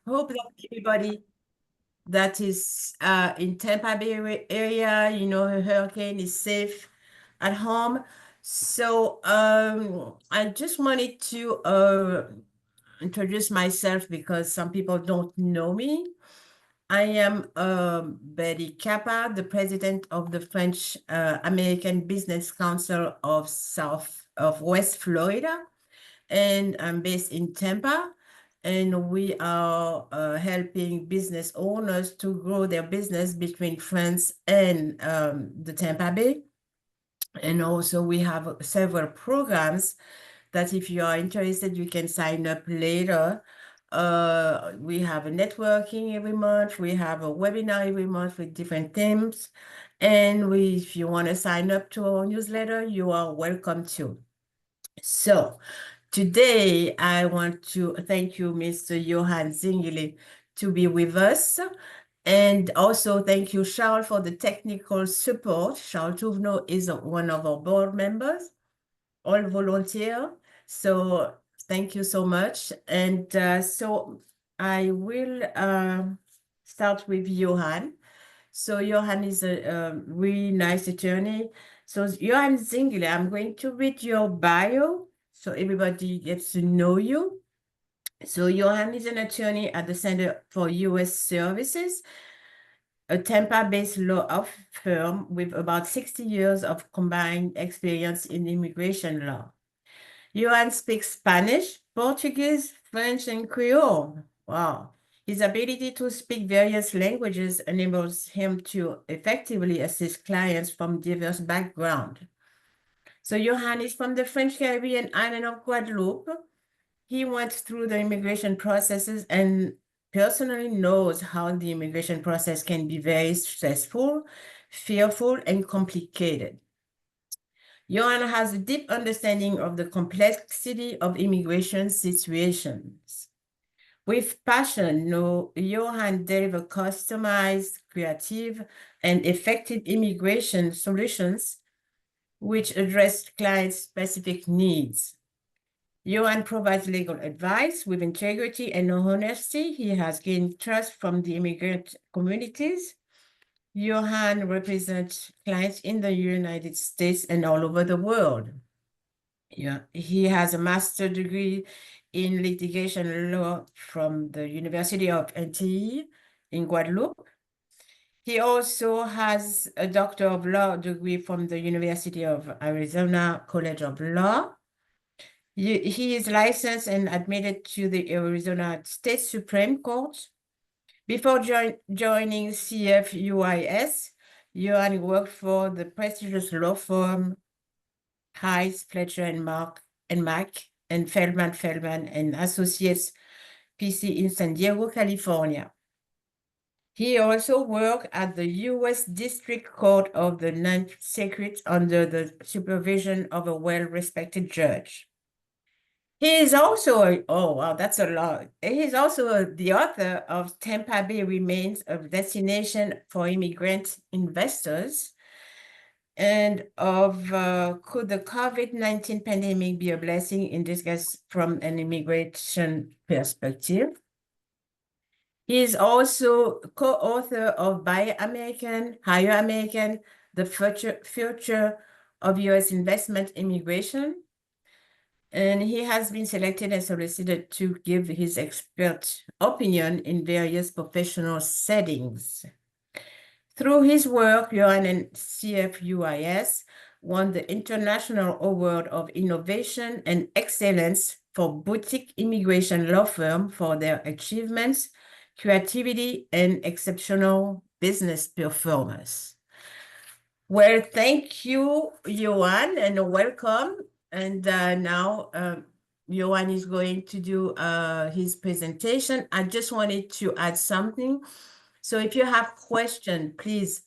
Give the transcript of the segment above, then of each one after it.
hope that everybody that is in Tampa Bay area, a hurricane is safe at home. So I just wanted to introduce myself because some people don't know me. I am Betty Kappa, the president of the French American Business Council of West Florida, and I'm based in Tampa. And we are helping business owners to grow their business between France and the Tampa Bay. And also we have several programs that if you are interested, you can sign up later. We have a networking every month. We have a webinar every month with different themes. And if you want to sign up to our newsletter, you are welcome to. So today I want to thank you, Mr. Yohan Zingile, to be with us. And also thank you, Charles, for the technical support. Charles Touvenot is one of our board members, all volunteer. So thank you so much. And so I will start with Yohan. So Yohan is a really nice attorney. So Yohan Zingile, I'm going to read your bio so everybody gets to know you. So Yohan is an attorney at the Center for U.S. Services, a Tampa-based law firm with about 60 years of combined experience in immigration law. Yohan speaks Spanish, Portuguese, French, and Creole. Wow. His ability to speak various languages enables him to effectively assist clients from diverse backgrounds. So Yohan is from the French Caribbean island of Guadeloupe. He went through the immigration processes and personally knows how the immigration process can be very stressful, fearful, and complicated. Yohan has a deep understanding of the complexity of immigration situations. With passion, Yohan delivers customized, creative, and effective immigration solutions which address clients' specific needs. Yohan provides legal advice with integrity and honesty. He has gained trust from the immigrant communities. Yohan represents clients in the United States and all over the world. Yeah, he has a master's degree in litigation law from the University of NTE in Guadeloupe. He also has a Doctor of Law degree from the University of Arizona College of Law. He is licensed and admitted to the Arizona State Supreme Court. Before joining CFUIS, Yohan worked for the prestigious law firm Heiss, Fletcher and Mack and Feldman and Associates PC in San Diego, California. He also worked at the U.S. District Court of the Ninth Circuit under the supervision of a well-respected judge. He is also, oh wow, that's a lot. He is also the author of Tampa Bay Remains a Destination for Immigrant Investors and of Could the COVID-19 pandemic be a blessing in disguise from an immigration perspective? He is also co-author of Buy American, Hire American, The Future of U.S. Investment Immigration. And he has been selected and solicited to give his expert opinion in various professional settings. Through his work, Yohan and CFUIS won the International Award of Innovation and Excellence for Boutique Immigration Law Firm for their achievements, creativity, and exceptional business performance. Well, thank you, Yohan, and welcome. And now Yohan is going to do his presentation. I just wanted to add something. So if you have questions, please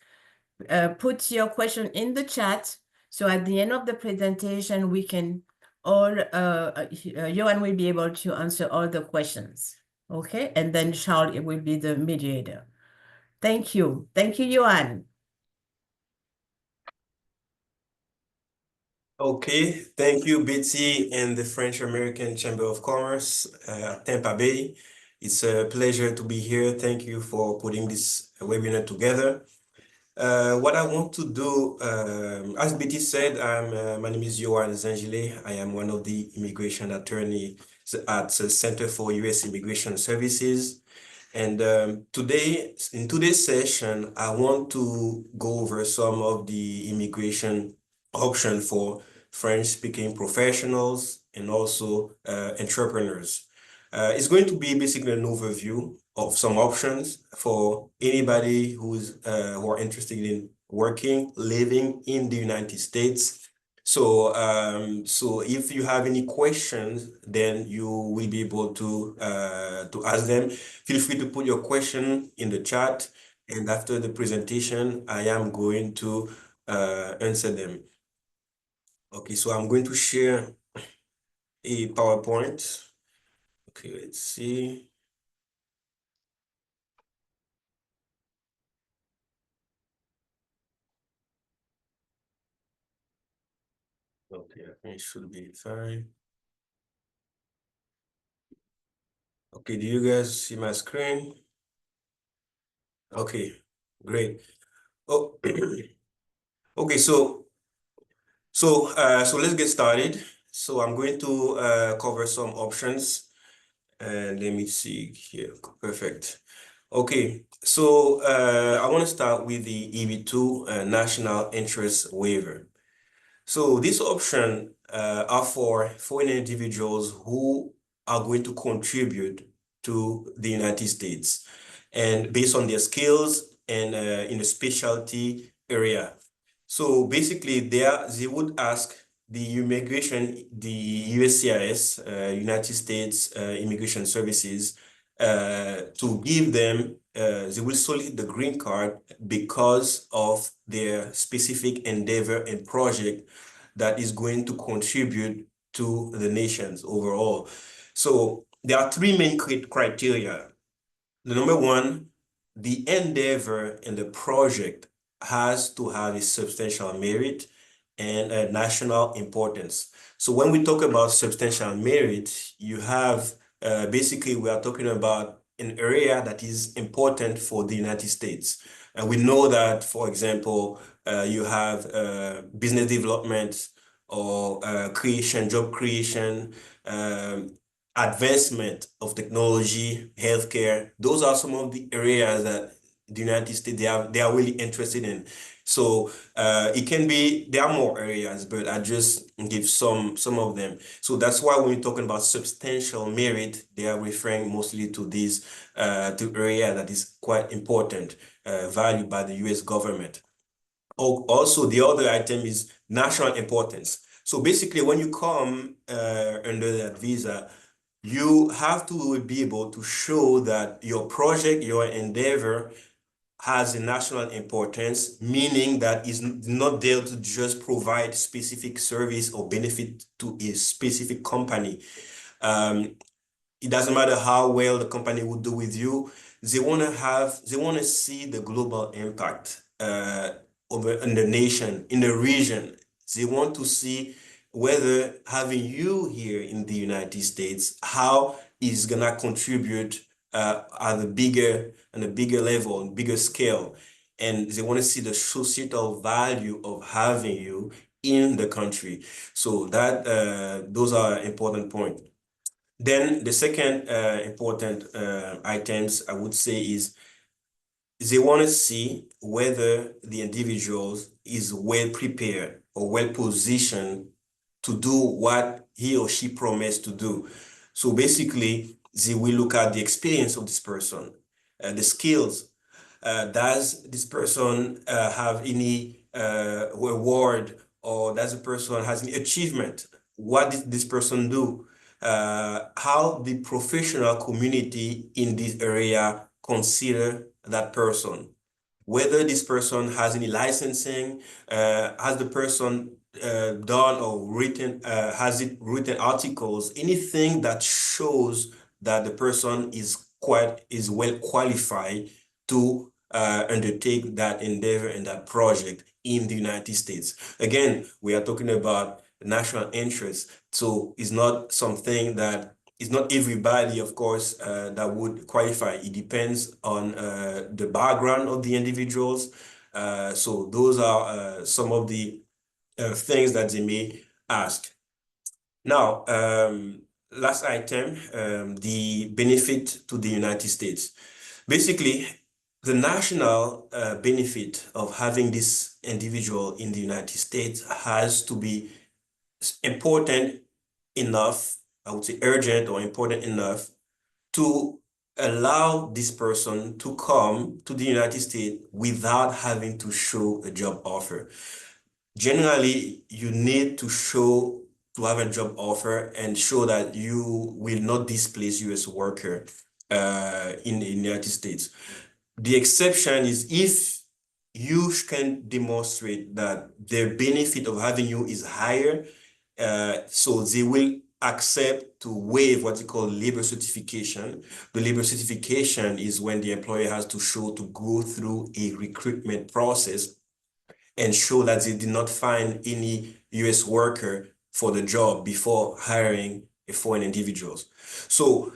put your question in the chat. So at the end of the presentation, we can all, Yohan will be able to answer all the questions. Okay, and then Charles will be the mediator. Thank you. Thank you, Yohan. Okay, thank you, Betty and the French American Chamber of Commerce, Tampa Bay. It's a pleasure to be here. Thank you for putting this webinar together. What I want to do, as Betty said, my name is Yohan Zingile. I am one of the immigration attorneys at the Center for U.S. Immigration Services. And in today's session, I want to go over some of the immigration options for French-speaking professionals and also entrepreneurs. It's going to be basically an overview of some options for anybody who are interested in working, living in the United States. So if you have any questions, then you will be able to ask them. Feel free to put your question in the chat, and after the presentation, I am going to answer them. Okay, so I'm going to share a PowerPoint. Okay, let's see. Okay, I think it should be fine. Okay, do you guys see my screen? Okay, great. Oh, okay, so let's get started. So I'm going to cover some options, and let me see here. Perfect. Okay, so I want to start with the EB2 National Interest Waiver. So this option are for foreign individuals who are going to contribute to the United States and based on their skills and in a specialty area. So basically they would ask the USCIS, United States Immigration Services, to give them, they will solicit the green card because of their specific endeavor and project that is going to contribute to the nations overall. So there are three main criteria. The number one, the endeavor and the project has to have a substantial merit and a national importance. So when we talk about substantial merit, you have basically we are talking about an area that is important for the United States. And we know that, for example, you have business development or job creation, advancement of technology, healthcare. Those are some of the areas that the United States they are really interested in. So it can be there are more areas, but I just give some of them. So that's why when we're talking about substantial merit, they are referring mostly to this to area that is quite important, valued by the U.S. government. Also, the other item is national importance. So basically, when you come under that visa, you have to be able to show that your project, your endeavor has a national importance, meaning that it's not there to just provide specific service or benefit to a specific company. Um, it doesn't matter how well the company will do with you. They want to see the global impact over in the nation, in the region. They want to see whether having you here in the United States, how is gonna contribute at a bigger level, and bigger scale. And they want to see the societal value of having you in the country. So that those are important points. Then the second important items I would say is they want to see whether the individual is well prepared or well positioned to do what he or she promised to do. So basically, they will look at the experience of this person, the skills. Does this person have any reward, or does the person has any achievement? What did this person do? How the professional community in this area consider that person, whether this person has any licensing, has the person done or written, has it written articles, anything that shows that the person is well qualified to undertake that endeavor and that project in the United States. Again, we are talking about national interest, so it's not something that it's not everybody, of course, that would qualify. It depends on the background of the individuals. So those are some of the things that they may ask. Now, last item, the benefit to the United States. Basically, the national benefit of having this individual in the United States has to be important enough, I would say urgent or important enough to allow this person to come to the United States without having to show a job offer. Generally, you need to show to have a job offer and show that you will not displace you as a worker in the United States. The exception is if you can demonstrate that the benefit of having you is higher, so they will accept to waive what they call labor certification. The labor certification is when the employer has to show to go through a recruitment process and show that they did not find any US worker for the job before hiring a foreign individuals. So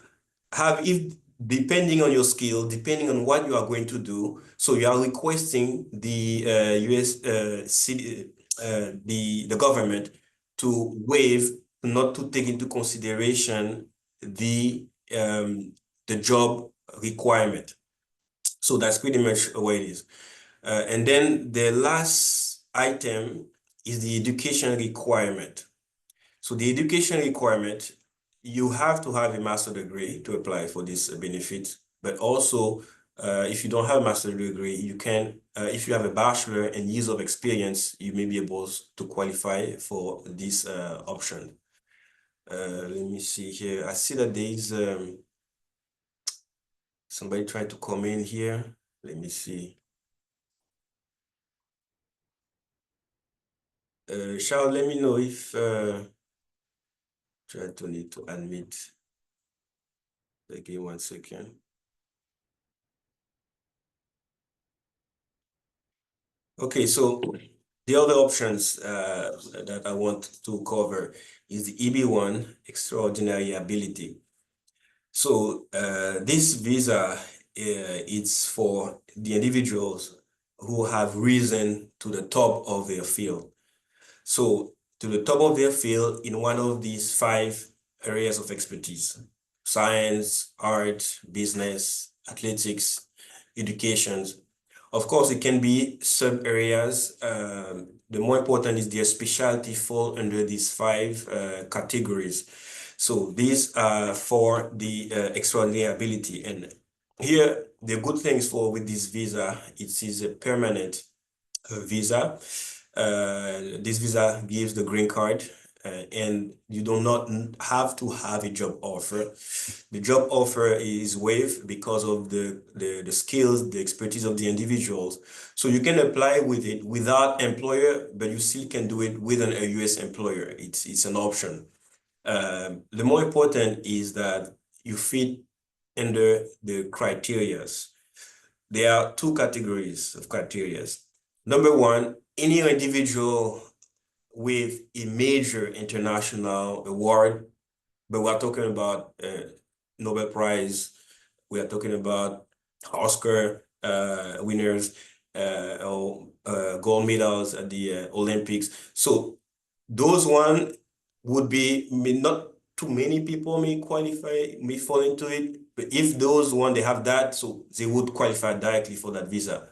if depending on your skill, depending on what you are going to do, so you are requesting the US the government to waive, not to take into consideration the job requirement. So that's pretty much what it is. And then the last item is the education requirement. So the education requirement, you have to have a master's degree to apply for this benefit. But also, if you don't have a master's degree, you can, if you have a bachelor and years of experience, you may be able to qualify for this option. Let me see here. I see that there is somebody trying to come in here. Let me see. Charles, let me know if try to need to admit. Again, 1 second. Okay, so the other options that I want to cover is the EB1, extraordinary ability. So this visa, it's for the individuals who have risen to the top of their field. So to the top of their field in one of these 5 areas of expertise: science, art, business, athletics, education. Of course, it can be sub areas. The more important is their specialty fall under these 5 categories. So these are for the extraordinary ability. And here, the good things for with this visa, it is a permanent visa. This visa gives the green card, and you do not have to have a job offer. The job offer is waived because of the skills, the expertise of the individuals. So you can apply with it without employer, but you still can do it with a US employer. It's an option. The more important is that you fit under the criterias. There are 2 categories of criterias. Number 1, any individual with a major international award, but we're talking about Nobel Prize, we are talking about Oscar winners or gold medals at the Olympics. So those one would be, not too many people may qualify, may fall into it, but if those one, they have that, so they would qualify directly for that visa.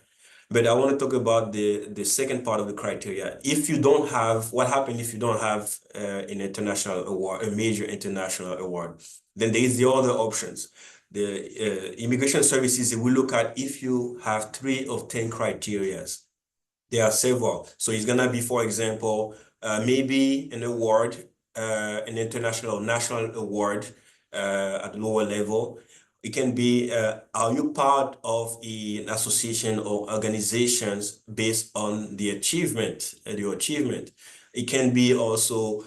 But I want to talk about the second part of the criteria. If you don't have, what happens if you don't have an international award, a major international award? Then there is the other options. The immigration services, will look at if you have 3 of 10 criterias. There are several. So it's gonna be, for example, maybe an award, an international national award at lower level. It can be, are you part of an association or organizations based on the achievement, your achievement? It can be also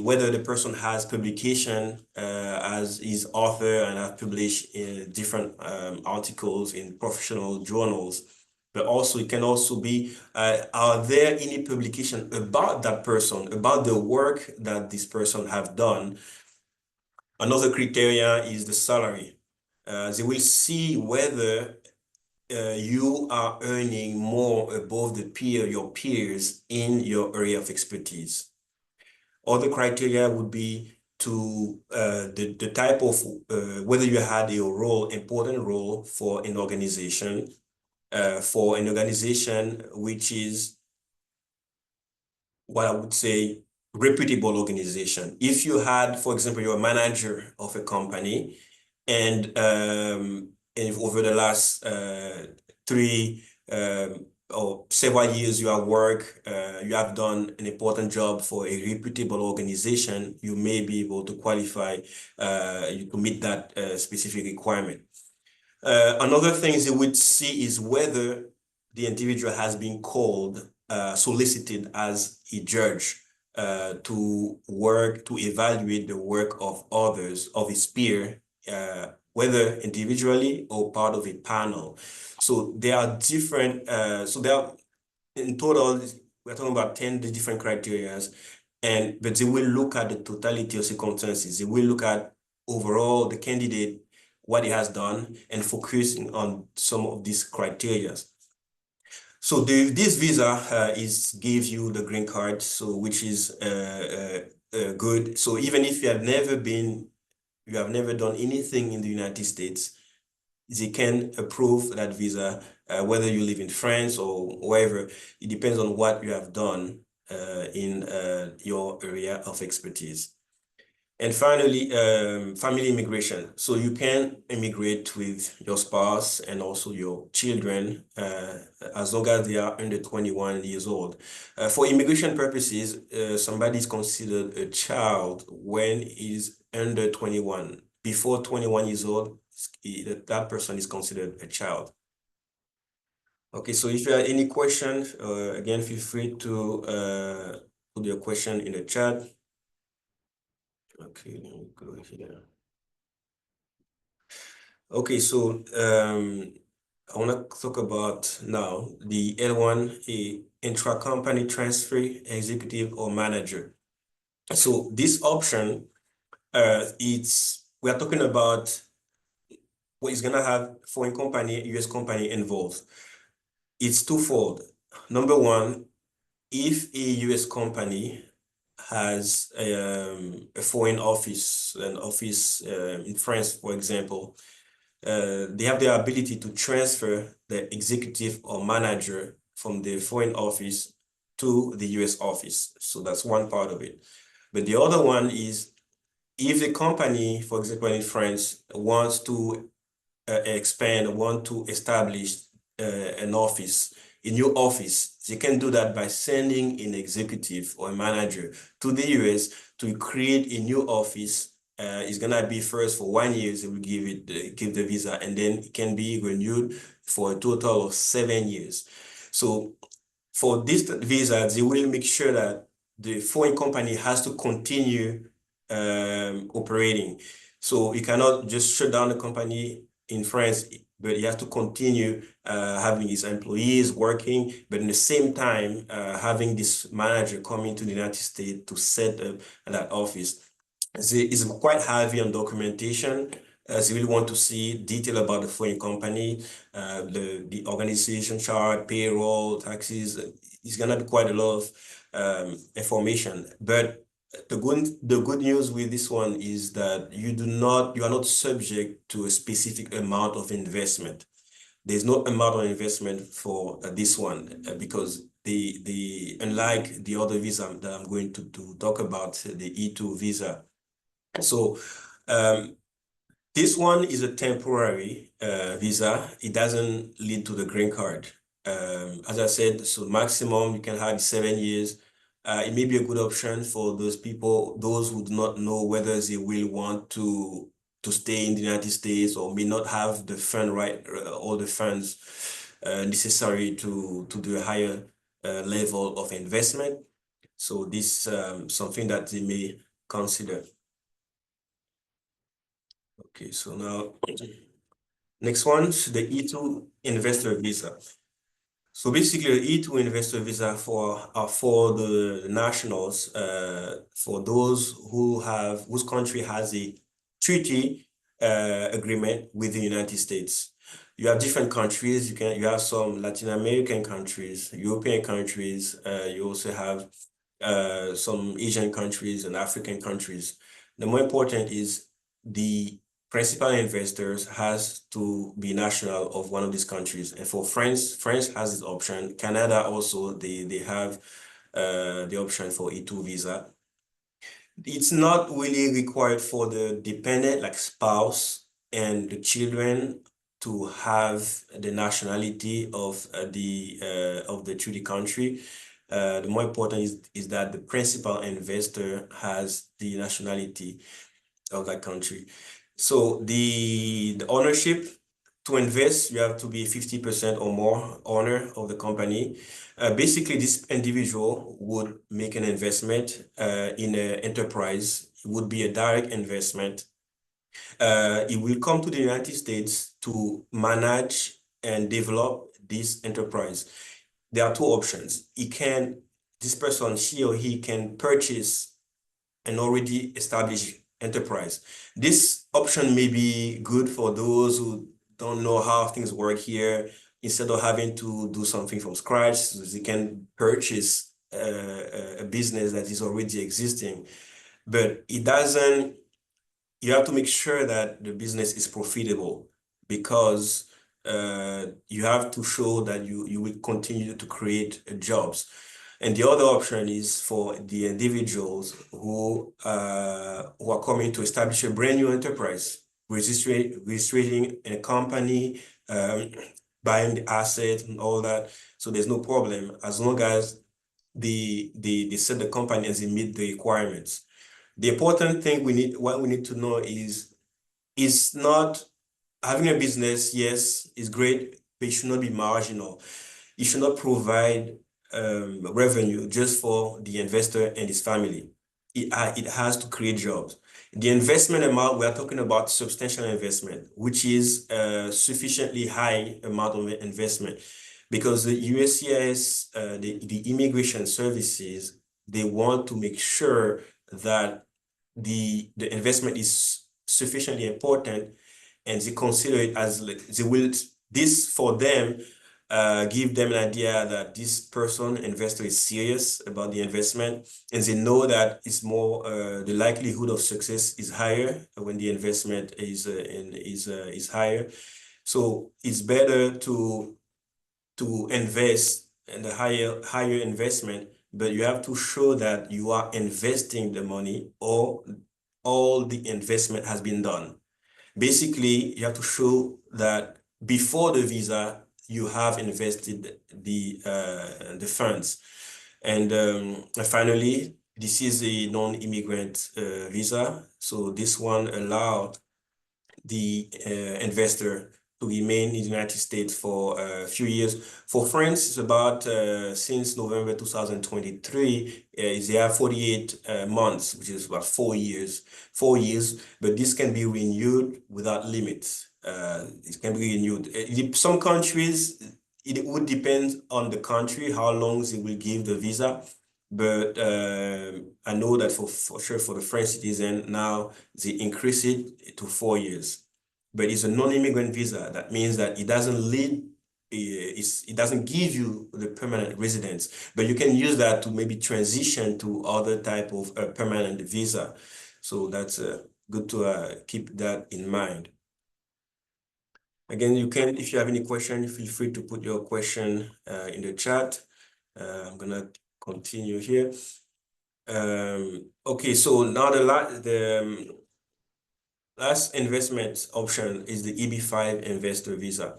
whether the person has publication as his author and have published different articles in professional journals. But also, it can also be, are there any publication about that person, about the work that this person have done? Another criteria is the salary. They will see whether you are earning more above your peers in your area of expertise. Other criteria would be to the type of whether you had a important role for an organization which is what I would say reputable organization. If you had, for example, you're a manager of a company, and over the last three or several years you you have done an important job for a reputable organization, you may be able to qualify you to meet that specific requirement. Another thing they would see is whether the individual has been called, solicited as a judge to evaluate the work of others, of his peer, whether individually or part of a panel. So there are different, in total, we're talking about 10 different criteria, but they will look at the totality of circumstances. They will look at overall the candidate, what he has done, and focusing on some of these criteria. So this visa gives you the green card, so which is good. So even if you have never done anything in the United States, they can approve that visa, whether you live in France or wherever. It depends on what you have done in your area of expertise. And finally, family immigration. So you can immigrate with your spouse and also your children as long as they are under 21 years old. For immigration purposes, somebody is considered a child when he's under 21. Before 21 years old, that person is considered a child. Okay, so if you have any questions, again, feel free to put your question in the chat. Okay, let me go here. Okay, so I want to talk about now the L1, a intra-company transfer executive or manager. So this option, we are talking about what is gonna have foreign company, US company involved. It's twofold. Number one, if a US company has a foreign office, an office in France, for example, they have the ability to transfer the executive or manager from the foreign office to the US office. So that's one part of it. But the other one is if the company, for example, in France, wants to expand, want to establish an office, a new office, they can do that by sending an executive or a manager to the US to create a new office. It's gonna be first for 1 year, they will give the visa, and then it can be renewed for a total of 7 years. So for this visa, they will make sure that the foreign company has to continue operating. So you cannot just shut down the company in France, but he has to continue having his employees working, but in the same time, having this manager coming to the United States to set up that office. It's quite heavy on documentation. They really want to see detail about the foreign company, the organization chart, payroll, taxes. It's gonna be quite a lot of information. But the good news with this one is that you are not subject to a specific amount of investment. There's no amount of investment for this one because unlike the other visa that I'm going to talk about, the E2 visa. So this one is a temporary visa. It doesn't lead to the green card. As I said, so maximum you can have 7 years. It may be a good option for those who do not know whether they will want to stay in the United States or may not have the all the funds necessary to do a higher level of investment. So this something that they may consider. Okay, so now next one, the E2 investor visa. So basically, the E2 investor visa are for the nationals, for those whose country has a treaty agreement with the United States. You have different countries. You have some Latin American countries, European countries. You also have some Asian countries and African countries. The more important is the principal investors has to be national of one of these countries. And for France, France has this option. Canada also, they have the option for E2 visa. It's not really required for the dependent, like spouse and the children, to have the nationality of the treaty country. The more important is that the principal investor has the nationality of that country. So the ownership, to invest, you have to be 50% or more owner of the company. Basically, this individual would make an investment in an enterprise. It would be a direct investment. It will come to the United States to manage and develop this enterprise. There are two options. This person, she or he, can purchase an already established enterprise. This option may be good for those who don't know how things work here. Instead of having to do something from scratch, they can purchase a business that is already existing. But it doesn't, you have to make sure that the business is profitable, because you have to show that you will continue to create jobs. And the other option is for the individuals who are coming to establish a brand new enterprise, registering a company, buying the asset and all that. So there's no problem as long as they set the company and they meet the requirements. The important thing what we need to know is not having a business, yes, is great, but it should not be marginal. It should not provide revenue just for the investor and his family. It has to create jobs. The investment amount, we are talking about substantial investment, which is a sufficiently high amount of investment, because the USCIS, the immigration services, they want to make sure that the investment is sufficiently important, and they consider it as like this for them give them an idea that this investor is serious about the investment, and they know that it's more the likelihood of success is higher when the investment is higher. So it's better to invest in the higher investment, but you have to show that you are investing the money, or all the investment has been done. Basically, you have to show that before the visa, you have invested the funds. And finally, this is a non-immigrant visa. So this one allowed the investor to remain in the United States for a few years. For France, it's about since November 2023, they have 48 months, which is about 4 years. 4 years, but this can be renewed without limits. It can be renewed. Some countries, it would depend on the country how long they will give the visa. But I know that for sure for the French citizen now, they increase it to 4 years. But it's a non-immigrant visa. That means that it doesn't give you the permanent residence, but you can use that to maybe transition to other type of permanent visa. So that's good to keep that in mind. Again, if you have any question, feel free to put your question in the chat. I'm gonna continue here. Okay, so now the last investment option is the EB5 investor visa.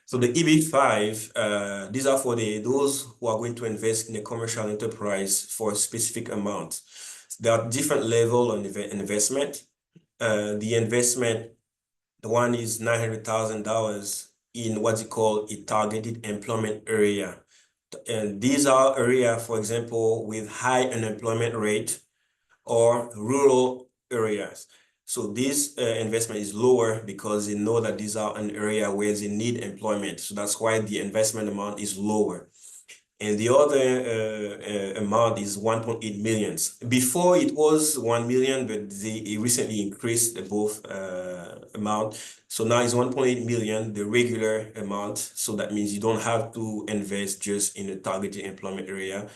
So the EB5, these are for those who are going to invest in a commercial enterprise for a specific amount. There are different level of investment. The investment, the one is $900,000 in what you call a targeted employment area. And these are area, for example, with high unemployment rate or rural areas. So this investment is lower because they know that these are an area where they need employment. So that's why the investment amount is lower. and the other amount is 1.8 million. Before it was 1 million, but they recently increased the both amount. So now it's 1.8 million, the regular amount. So that means you don't have to invest just in a targeted employment area.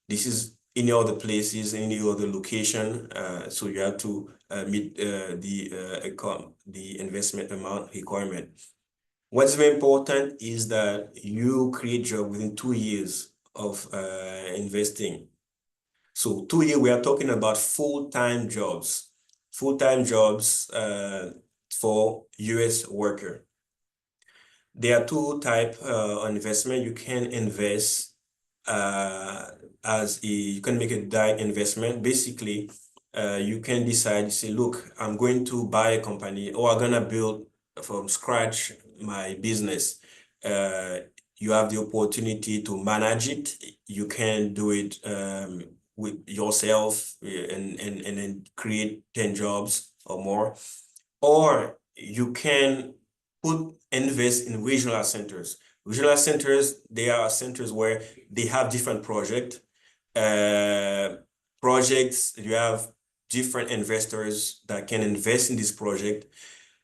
This is any other places, any other location. So you have to meet the investment amount requirement. What's very important is that you create job within 2 years of investing. So 2 years, we are talking about full-time jobs. Full-time jobs for US worker. There are two type of investment. You can invest uh, you can make a direct investment. Basically, you can decide, you say, look, I'm going to buy a company or I'm gonna build from scratch my business. Uh, you have the opportunity to manage it. You can do it with yourself and then create 10 jobs or more. Or you can invest in regional centers. Regional centers, they are centers where they have different projects. You have different investors that can invest in this project.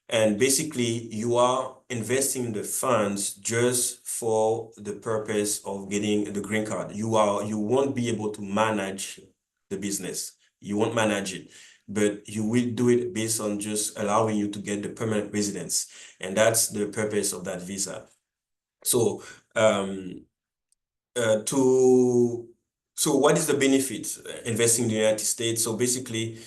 And basically, you are investing the funds just for the purpose of getting the green card. You won't be able to manage the business. You won't manage it, but you will do it based on just allowing you to get the permanent residence. And that's the purpose of that visa. So, uh, to so what is the benefit investing in the United States? So basically,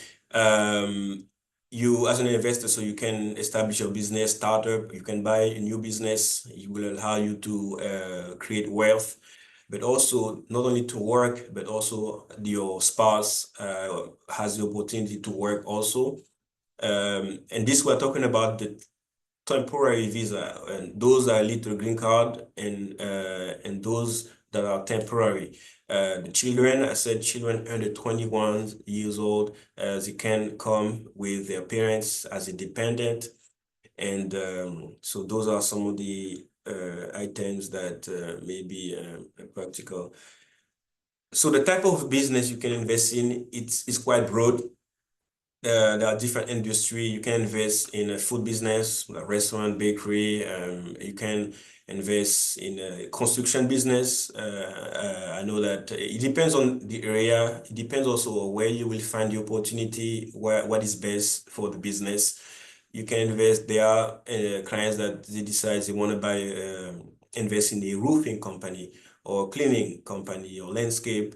you as an investor, so you can establish your business startup, you can buy a new business, it will allow you to create wealth, but also not only to work, but also your spouse has the opportunity to work also. And this we're talking about the temporary visa, and those are lead to a green card, and those that are temporary. The children, I said children under 21 years old, they can come with their parents as a dependent. And so those are some of the items that may be practical. So the type of business you can invest in, it's quite broad. There are different industry. You can invest in a food business, like restaurant, bakery. You can invest in a construction business. I know that it depends on the area. It depends also where you will find the opportunity, what is best for the business. You can invest. There are clients that they decide they want to buy, invest in a roofing company or cleaning company or landscape.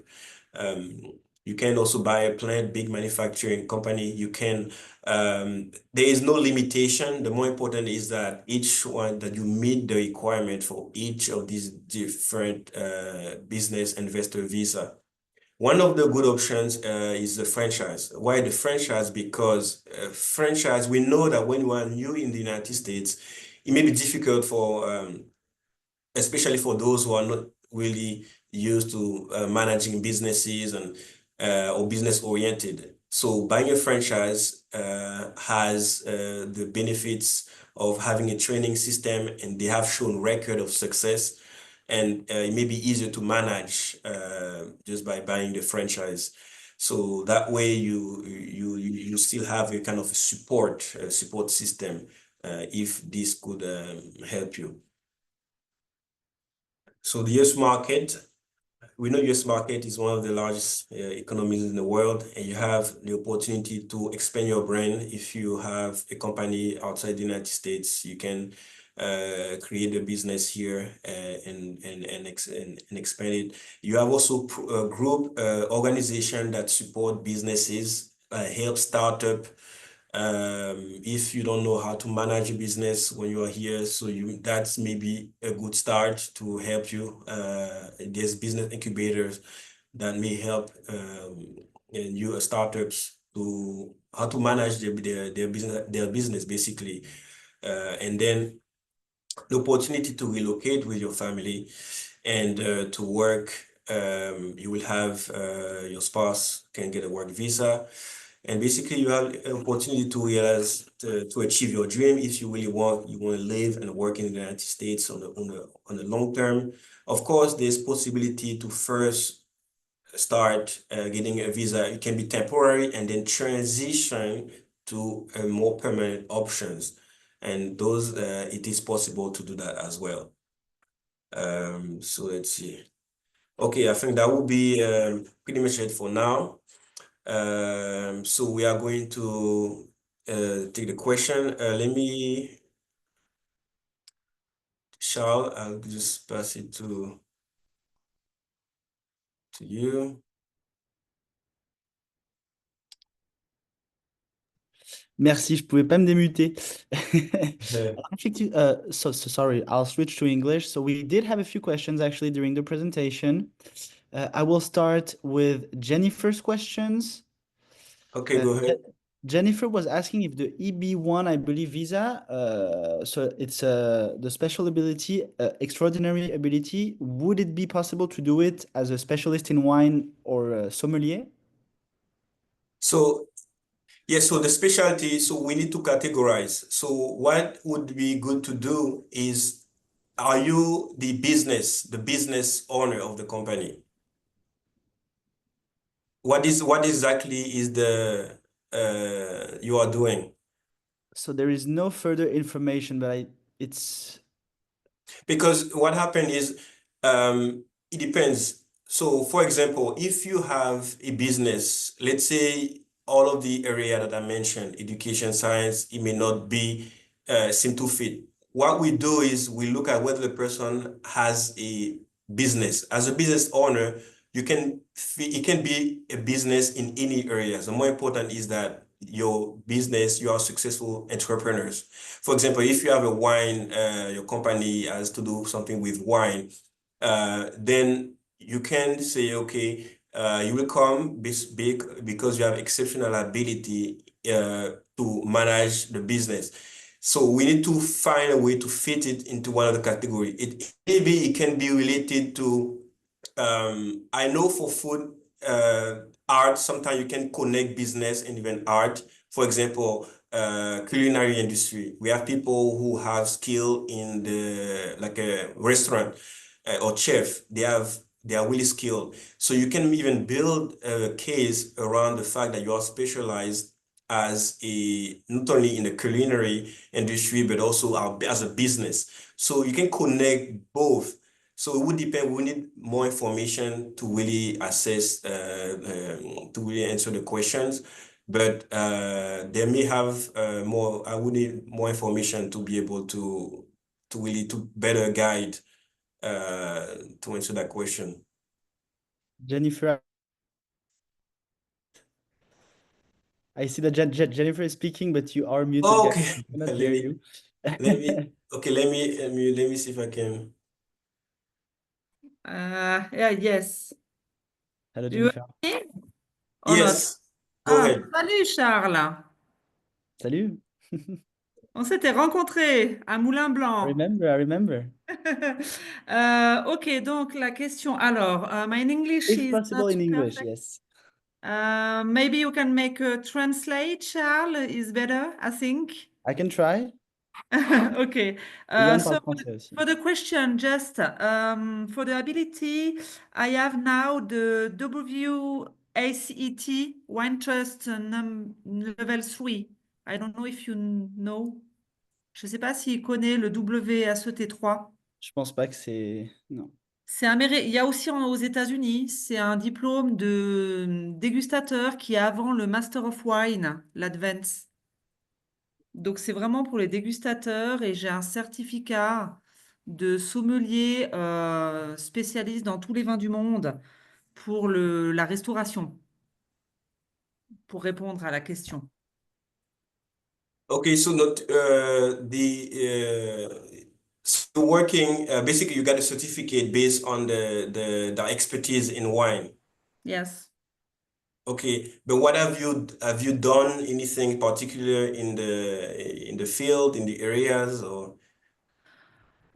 You can also buy a plant, big manufacturing company. You can, there is no limitation. The more important is that each one that you meet the requirement for each of these different business investor visa. One of the good options is the franchise. Why the franchise? Because franchise, we know that when you are new in the United States, it may be difficult for especially for those who are not really used to managing businesses and or business oriented. So buying a franchise has the benefits of having a training system, and they have shown record of success. And it may be easier to manage just by buying the franchise. So that way you still have a kind of support system if this could help you. So the US market, we know US market is one of the largest economies in the world, and you have the opportunity to expand your brand. If you have a company outside the United States, you can create a business here and expand it. You have also a group organization that support businesses, help startup. If you don't know how to manage a business when you are here, so that's maybe a good start to help you. There's business incubators that may help you startups to how to manage their business basically, and then the opportunity to relocate with your family and to work. You will have your spouse can get a work visa. And basically, you have an opportunity to realize to achieve your dream if you really you want to live and work in the United States on the long term. Of course, there's possibility to first start getting a visa. It can be temporary and then transition to a more permanent options. And those, it is possible to do that as well. So let's see. Okay, I think that will be pretty much it for now. So we are going to take the question. Let me, Charles, I'll just pass it to you. Merci, je pouvais pas me démuter. Yeah. Sorry, I'll switch to English. So we did have a few questions actually during the presentation. I will start with Jennifer's questions. Okay, go ahead. Jennifer was asking if the EB1, I believe, visa, so it's the special ability, extraordinary ability, would it be possible to do it as a specialist in wine or sommelier? So yes, so the specialty, so we need to categorize. So what would be good to do is, are you the business owner of the company? What exactly is the you are doing? So there is no further information, but it's Because what happened is, it depends. So, for example, if you have a business, let's say all of the area that I mentioned, education, science, it may not be seem to fit. What we do is we look at whether the person has a business. As a business owner, it can be a business in any area. The more important is that your business, you are successful entrepreneurs. For example, if you have a wine, your company has to do something with wine, then you can say, okay, you will come this big because you have exceptional ability to manage the business. So we need to find a way to fit it into one of the category. Maybe it can be related to, I know for food, art, sometimes you can connect business and even art. For example, culinary industry. We have people who have skill in the like a restaurant or chef. They are really skilled. So you can even build a case around the fact that you are specialized as a not only in the culinary industry but also as a business. So you can connect both. So it would depend. We need more information to really assess, to really answer the questions. But they may have more. I would need more information to be able to really to better guide to answer that question. Jennifer. I see that Jennifer is speaking, but you are muted, Oh, guys. okay. We cannot Let hear me you. let me okay. Let me see if I can. Yeah, yes. Hello, Do you Jennifer. hear me or not? Yes, go Ah, ahead. salut Charles. Salut. On s'était rencontrés à Moulin I Blanc. remember, I remember. Ok, donc la question. Alors, my English If is possible not in English, perfect. yes. Maybe you can make a translate, Charles, is better, I think. I can try. Okay. Yohan So parle français aussi. for the question, just for the ability, I have now the WACET Wine Trust Level 3. I don't know if you know. Je ne sais pas s'il connaît le WACET 3. Je pense pas que c'est... Non. Il y a aussi aux États-Unis, c'est un diplôme de dégustateur qui est avant le Master of Wine, l'Advance. Donc, c'est vraiment pour les dégustateurs et j'ai un certificat de sommelier spécialiste dans tous les vins du monde pour la restauration, pour répondre à la question. Okay, so not so working basically you got a certificate based on the expertise in wine. Yes. Okay, but what have you done anything particular in the field in the areas or?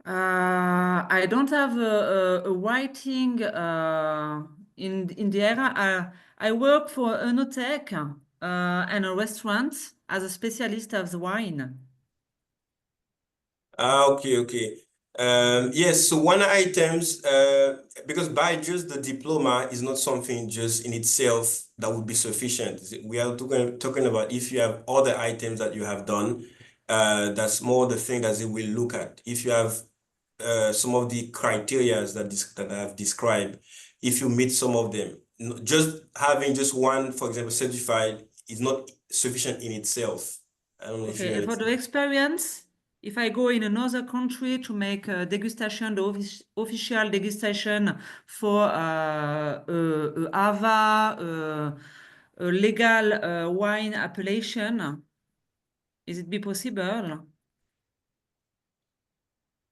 I don't have a writing in the area. I work for Enotech and a restaurant as a specialist of the wine. Okay. Yes, so one items, because by just the diploma is not something just in itself that would be sufficient. We are talking about if you have other items that you have done, that's more the thing that they will look at. If you have some of the criteria that I have described, if you meet some of them, just having just one, for example, certified is not sufficient in itself. I don't know if you Okay, for the understand. experience, if I go in another country to make a degustation, the official degustation for a AVA, a legal wine appellation, is it be possible?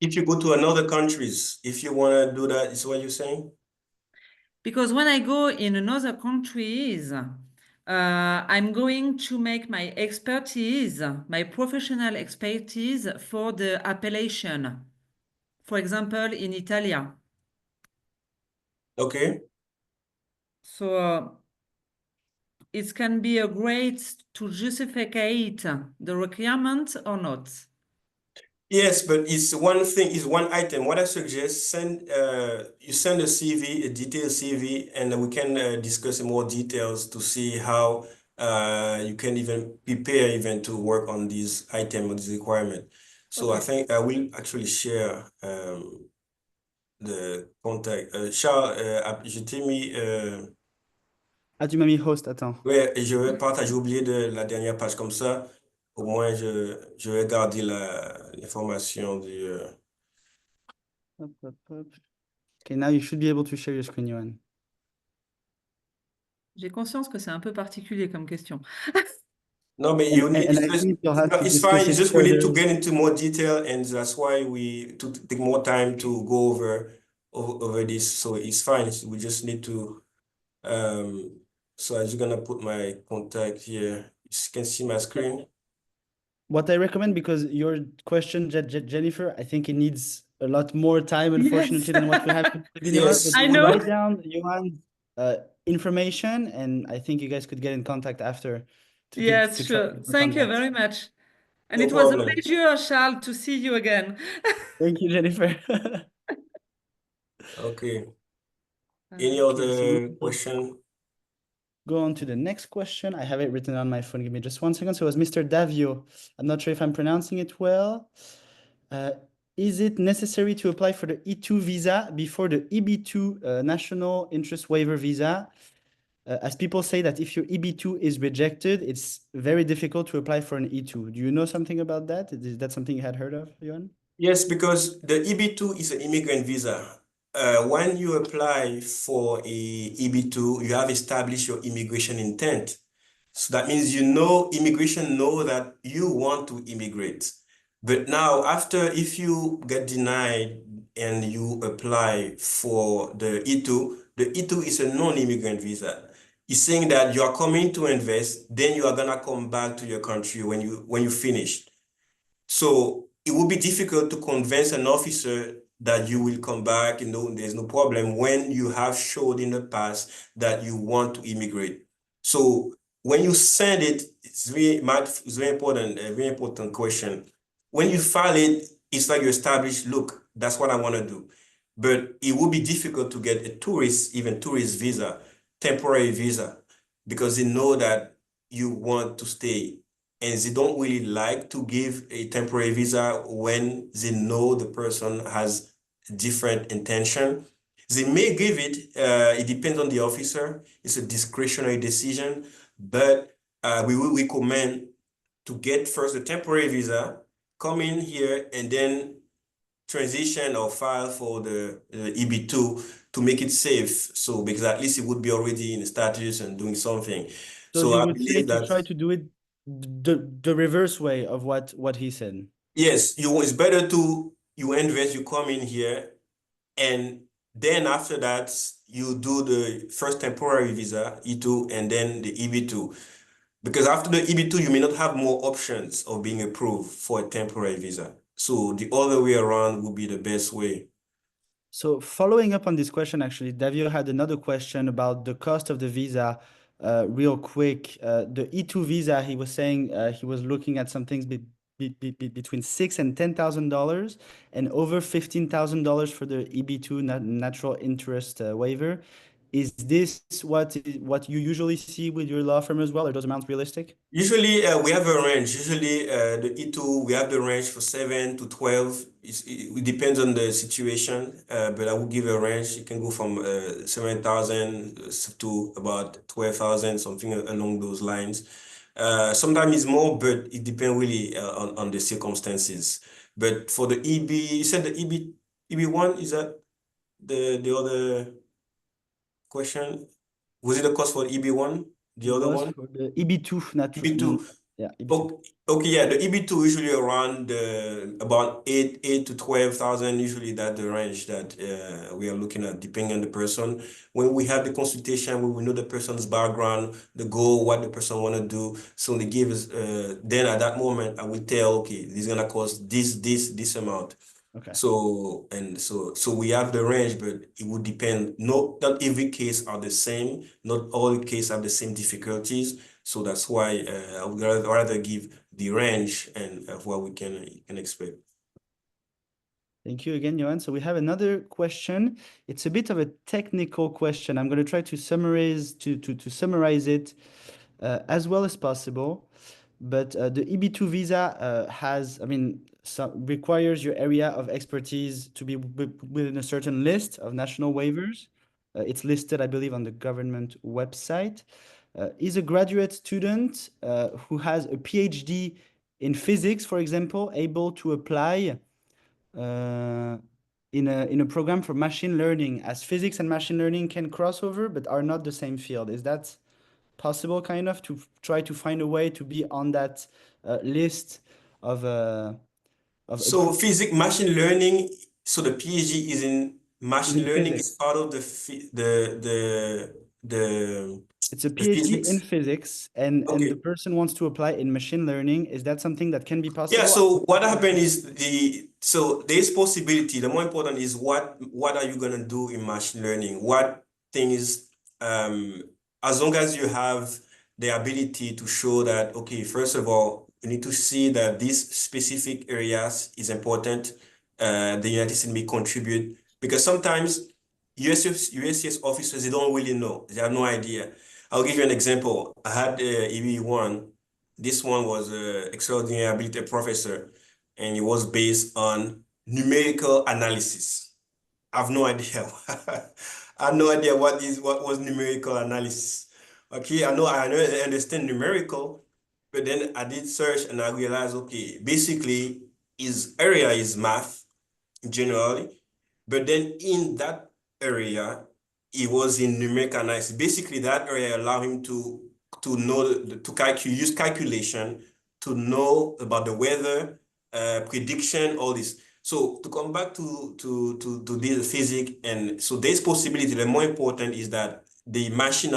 If you go to another countries, if you want to do that, is what you're saying? Because when I go in another countries, I'm going to make my expertise, my professional expertise for the appellation. For example, in Italia. Okay. So it can be a great to justify the requirement or not. Yes, but it's one thing, it's one item. What I suggest, you send a CV, a detailed CV, and we can discuss in more details to see how you can even prepare even to work on this item or this requirement. So I Okay. think I will actually share the contact. Charles, je t'ai mis, Ah, tu m'as mis host, attends. ouais, et je vais partager, j'ai oublié de la dernière page comme ça. Au moins, je vais garder l'information du. Hop, hop, hop. Okay, now you should be able to share your screen, Yohan. J'ai conscience que c'est un peu particulier comme question. No, but you need, And I think you'll have to it's discuss fine. It's it just we need further. to get into more detail, and that's why we to take more time to go over this. So it's fine. We just need to. So I'm just gonna put my contact here. You can see my screen. What I recommend, because your question, Jennifer, I think it needs a lot more time, unfortunately, Yes. than what we have in the webinar. Yes. But I you know. write down Johan's information, and I think you guys could get in contact after Yes, to try to sure. get in Thank you contact. very much. And No it was a problem. pleasure, Charles, to see you again. Thank you, Jennifer. Okay. Any Okay, so other we'll question? go on to the next question. I have it written on my phone. Give me just 1 second. So it was Mr. Davio. I'm not sure if I'm pronouncing it well. Is it necessary to apply for the E2 visa before the EB2 national interest waiver visa? As people say that if your EB2 is rejected, it's very difficult to apply for an E2. Do you know something about that? Is that something you had heard of, Johan? Yes, because the EB2 is an immigrant visa. When you apply for a EB2, you have established your immigration intent. So that means immigration know that you want to immigrate. But now after, if you get denied and you apply for the E2 is a non-immigrant visa. It's saying that you are coming to invest, then you are gonna come back to your country when you finish. So it would be difficult to convince an officer that you will come back, there's no problem when you have showed in the past that you want to immigrate. So when you send it, it's very important, a very important question. When you file it, it's like you establish, look, that's what I want to do. But it would be difficult to get a tourist visa, temporary visa, because they know that you want to stay and they don't really like to give a temporary visa when they know the person has different intention. They may give it, it depends on the officer. It's a discretionary decision, but we will recommend to get first a temporary visa, come in here, and then transition or file for the EB2 to make it safe. So, because at least it would be already in status and doing something. So So you I would say believe to that. try to do it the reverse way of what he said. Yes, it's better to you invest, you come in here, and then after that, you do the first temporary visa, E2, and then the EB2. Because after the EB2, you may not have more options of being approved for a temporary visa. So the other way around would be the best way. So following up on this question, actually, Davio had another question about the cost of the visa real quick. The E2 visa, he was saying he was looking at some things between $6,000 and $10,000 and over $15,000 for the EB2 natural interest waiver. Is this what you usually see with your law firm as well? Are those amounts realistic? Usually, we have a range. Usually, the E2, we have the range for 7 to 12. It depends on the situation, but I will give a range. It can go from 7,000 to about 12,000, something along those lines. Sometimes it's more, but it depends really on the circumstances. But for the EB, you said the EB1, is that the other question? Was it the cost for EB1? The It other was one? for the EB2 EB2. yeah, EB2. Okay, yeah, the EB2 usually around about 8 to 12,000. Usually that's the range that we are looking at, depending on the person. When we have the consultation, when we know the person's background, the goal, what the person want to do, so they give us. Then at that moment, I will tell, okay, this is gonna cost this amount. Okay. So we have the range, but it would depend. Not every case are the same. Not all cases have the same difficulties. So that's why I would rather give the range and of what we can expect. Thank you again, Yohan. So we have another question. It's a bit of a technical question. I'm going to try to summarize it as well as possible. But the EB2 visa requires your area of expertise to be within a certain list of national waivers. It's listed, I believe, on the government website. Is a graduate student who has a PhD in physics, for example, able to apply in a program for machine learning, as physics and machine learning can cross over but are not the same field? Is that possible, kind of, to try to find a way to be on that list of So physics, machine learning. So the PhD is in machine in learning. physics? Is part of the It's a the PhD in physics. physics, and the Okay. person wants to apply in machine learning. Is that something that can be Yeah, possible? so what happened is there's possibility. The more important is what are you gonna do in machine learning? What things as long as you have the ability to show that, okay, first of all, you need to see that these specific areas is important, the United States may contribute, because sometimes USCIS officers, they don't really know, they have no idea. I'll give you an example. I had EB1. This one was an extraordinary ability professor, and it was based on numerical analysis. I have no idea. I have no idea what was numerical analysis. Okay, I understand numerical, but then I did search and I realized, okay, basically his area is math generally, but then in that area, he was in numerical analysis. Basically, that area allowed him to know use calculation to know about the weather, prediction, all this. So to come back to this physics, and so there's possibility. The more important is that the machine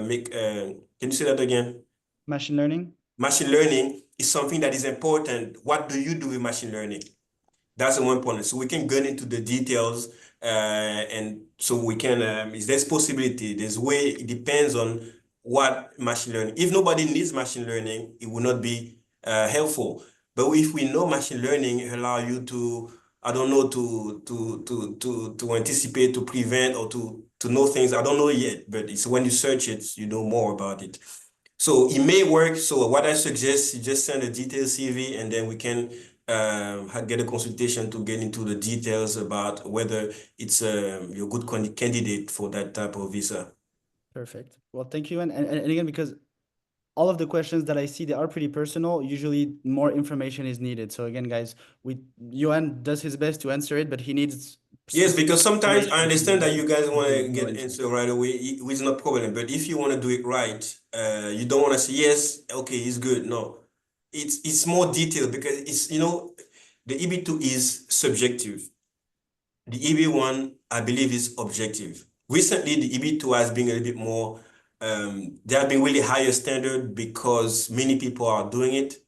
make. Can you say that again? Machine learning? Machine learning is something that is important. What do you do with machine learning? That's the one point. So we can get into the details, and so we can. Is there's possibility? There's way. It depends on what machine learning. If nobody needs machine learning, it will not be helpful. But if we know machine learning, it allow you to, I don't know, to anticipate, to prevent, or to know things. I don't know yet, but it's when you search it, you know more about it. So it may work. So what I suggest, you just send a detailed CV, and then we can get a consultation to get into the details about whether it's you're a good candidate for that type of visa. Perfect. Well, thank you. And again, because all of the questions that I see, they are pretty personal. Usually more information is needed. So again, guys, Yohan does his best to answer it, but he needs Yes, specific because sometimes I information to understand that you guys want to no get answer. answer right away, which is no problem. But if you want to do it right, you don't want to say yes, okay, it's good. No, it's more detailed, because it's, the EB2 is subjective. The EB1, I believe, is objective. Recently, the EB2 has been a little bit more, they have been really higher standard because many people are doing it.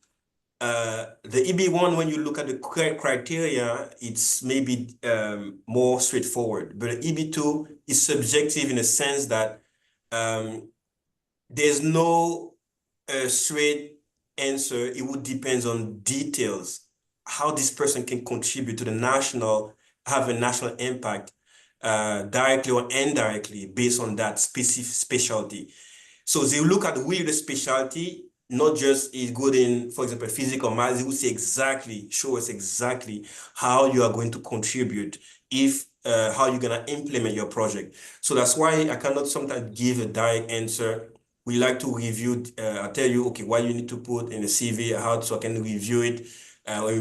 The EB1, when you look at the criteria, it's maybe more straightforward. But the EB2 is subjective in a sense that there's no straight answer. It would depend on details, how this person can contribute to the national, have a national impact, directly or indirectly based on that specific specialty. So they look at really the specialty, not just is good in, for example, physics or math. They will say exactly, show us exactly how you are going to contribute, if how you're gonna implement your project. So that's why I cannot sometimes give a direct answer. We like to review. I'll tell you, okay, what you need to put in a CV, how so I can review it,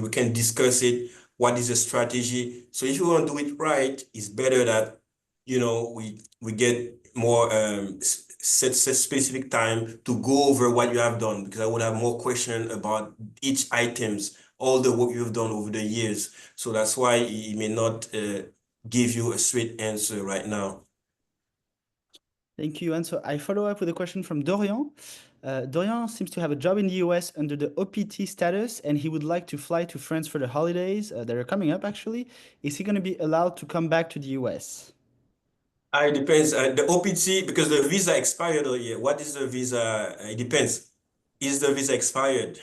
we can discuss it. What is the strategy? So if you want to do it right, it's better that we get more set specific time to go over what you have done, because I would have more question about each items, all the work you've done over the years. So that's why it may not give you a straight answer right now. Thank you. And so I follow up with a question from Dorian. Dorian seems to have a job in the US under the OPT status, and he would like to fly to France for the holidays that are coming up, actually. Is he going to be allowed to come back to the US? It depends. The OPT, because the visa expired all year. What is the visa? It depends. Is the visa expired?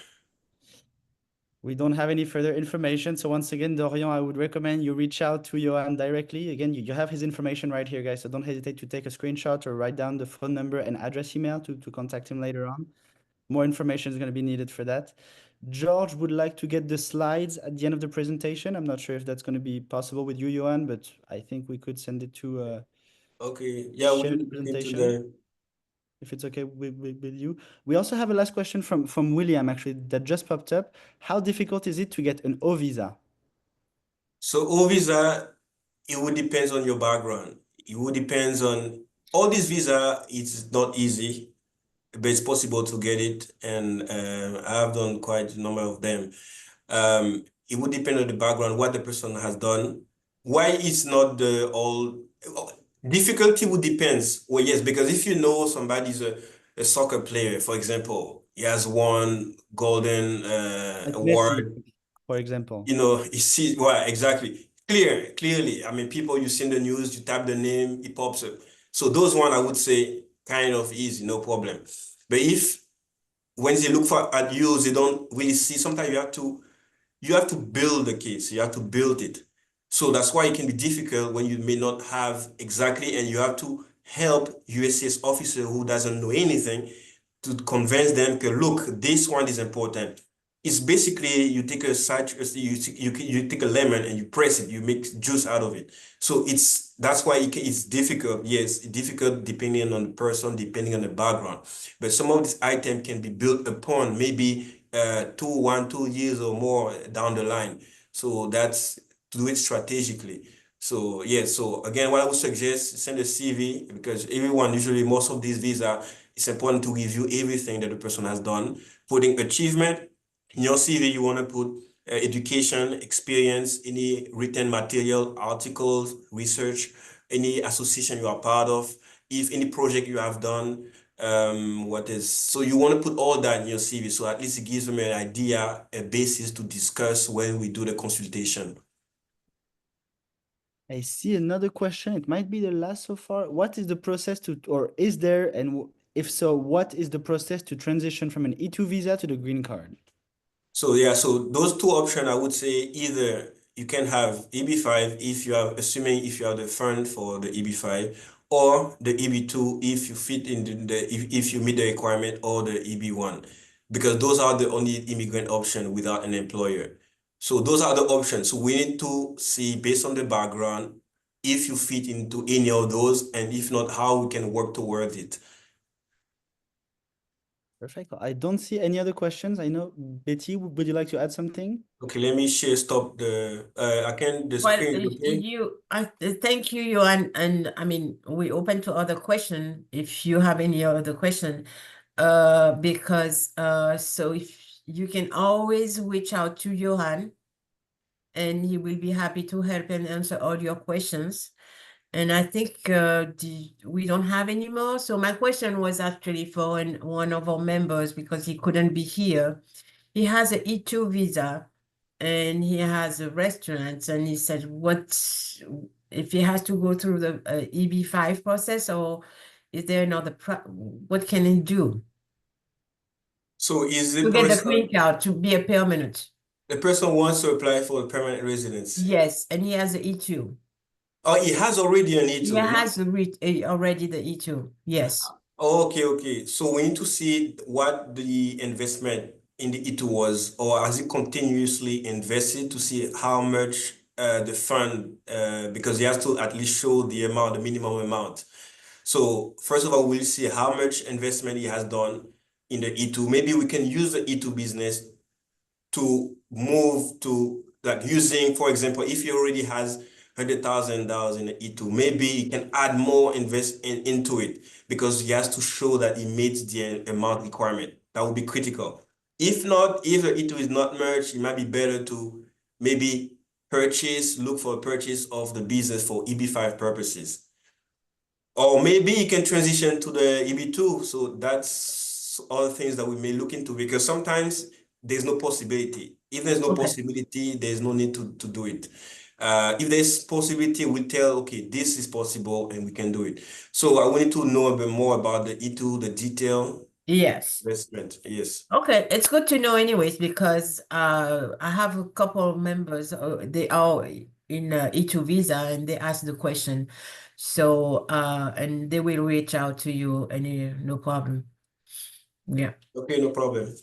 We don't have any further information. So once again, Dorian, I would recommend you reach out to Yohan directly. Again, you have his information right here, guys. So don't hesitate to take a screenshot or write down the phone number and address email to contact him later on. More information is going to be needed for that. George would like to get the slides at the end of the presentation. I'm not sure if that's going to be possible with you, Yohan, but I think we could send it to Okay. Yeah, we'll share the look into presentation, if it's okay with you. We also have a last question from William, actually, that just popped up. How difficult is it to get an O visa? So O visa, it would depends on your background. It would depends on all these visa. It's not easy, but it's possible to get it, and I've done quite a number of them. It would depend on the background, what the person has done. Why it's not the all difficulty would depends. Well, yes, because if you know somebody's a soccer player, for example, he has won golden Like Messi, award. for example. You see, well, exactly. Clearly. I mean, people, you see in the news, you tap the name, it pops up. So those one, I would say, kind of easy, no problem. But if when they look at you, they don't really see. Sometimes you have to build the case. You have to build it. So that's why it can be difficult when you may not have exactly, and you have to help USCIS officer who doesn't know anything to convince them, okay, look, this one is important. It's basically you take a citrus, you take a lemon and you press it, you make juice out of it. So that's why it's difficult. Yes, difficult depending on the person, depending on the background. But some of these items can be built upon maybe 2 years or more down the line. So that's to do it strategically. So yeah, so again, what I would suggest, send a CV, because everyone, usually most of these visa, it's important to review everything that the person has done. Putting achievement in your CV, you want to put education, experience, any written material, articles, research, any association you are part of, if any project you have done, so you want to put all that in your CV, so at least it gives them an idea, a basis to discuss when we do the consultation. I see another question. It might be the last so far. What is the process or is there, and if so, what is the process to transition from an E2 visa to the green card? So yeah, so those two options, I would say either you can have EB5 if you have, assuming if you have the fund for the EB5, or the EB2 if you fit in if you meet the requirement, or the EB1, because those are the only immigrant option without an employer. So those are the options. So we need to see based on the background if you fit into any of those, and if not, how we can work towards it. Perfect. I don't see any other questions. I know, Betty, would you like to add something? Okay, let me stop the the Well, screen is okay. thank you, Yohan, and I mean, we open to other question if you have any other question, because so if you can always reach out to Yohan, and he will be happy to help and answer all your questions. And I think we don't have any more. So my question was actually for one of our members, because he couldn't be here. He has an E2 visa and he has a restaurant, and he said, what if he has to go through the EB5 process, or Is there another what can he do So is the to get the green person card to be a permanent? the person wants to apply for a permanent residence? Yes, and he has the E2. Oh, he has already an He E2. has already the E2. Yes. Oh, okay, okay. So we need to see what the investment in the E2 was, or has it continuously invested to see how much the fund, because he has to at least show the amount, the minimum amount. So first of all, we'll see how much investment he has done in the E2. Maybe we can use the E2 business to move to like using, for example, if he already has $100,000 in the E2, maybe he can add more into it because he has to show that he meets the amount requirement. That would be critical. If not, if the E2 is not merged, it might be better to maybe look for a purchase of the business for EB5 purposes. Or maybe you can transition to the EB2. So that's all things that we may look into because sometimes there's no possibility. If there's no Okay. possibility, there's no need to do it. If there's possibility, we tell, okay, this is possible and we can do it. So I wanted to know a bit more about the E2, the detail Yes. investment. Yes. Okay, it's good to know anyways because I have a couple of members, they are in E2 visa and they ask the question. So and they will reach out to you no problem. Yeah. Okay, no problem.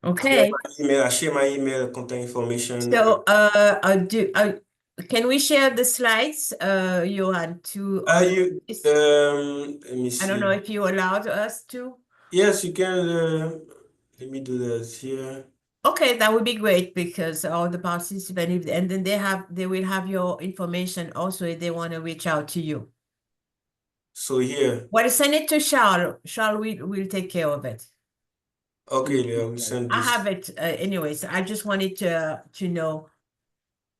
Okay. I share my email, contact information. So can we share the slides, Johan, to Let me I don't know see. if you allowed us to. Yes, you can. Let me do that here. Okay, that would be great because all the participants, and then they will have your information also if they want to reach out to you. So here, Well, send it to Charles. Charles will take care of it. okay, Thank you, I'll send I this. have it anyways. I just wanted to know.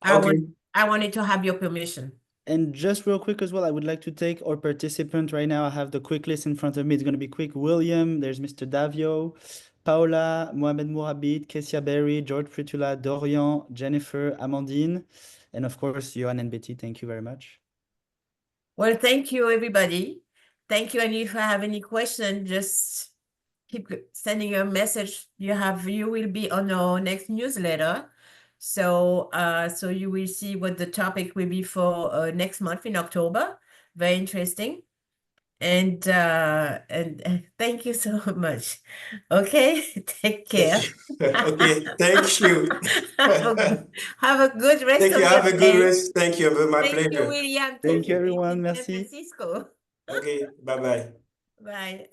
Okay. I wanted to have your permission. And just real quick as well, I would like to take our participant right now. I have the quick list in front of me. It's going to be quick. William, there's Mr. Davio, Paola, Mohamed Mourabit, Kessia Berry, George Fritula, Dorian, Jennifer, Amandine, and of course, Johan and Betty. Thank you very much. Well, thank you, everybody. Thank you. And if I have any question, just keep sending a message. You will be on our next newsletter. So so you will see what the topic will be for next month in October. Very interesting. And thank you so much. Okay, take care. Okay, thank you. Have a good rest Thank of you. your Have a good day. rest. Thank you. My Thank you, pleasure. William. Thank you, Thank everyone. you, San Merci. Francisco. Okay, bye-bye. Bye.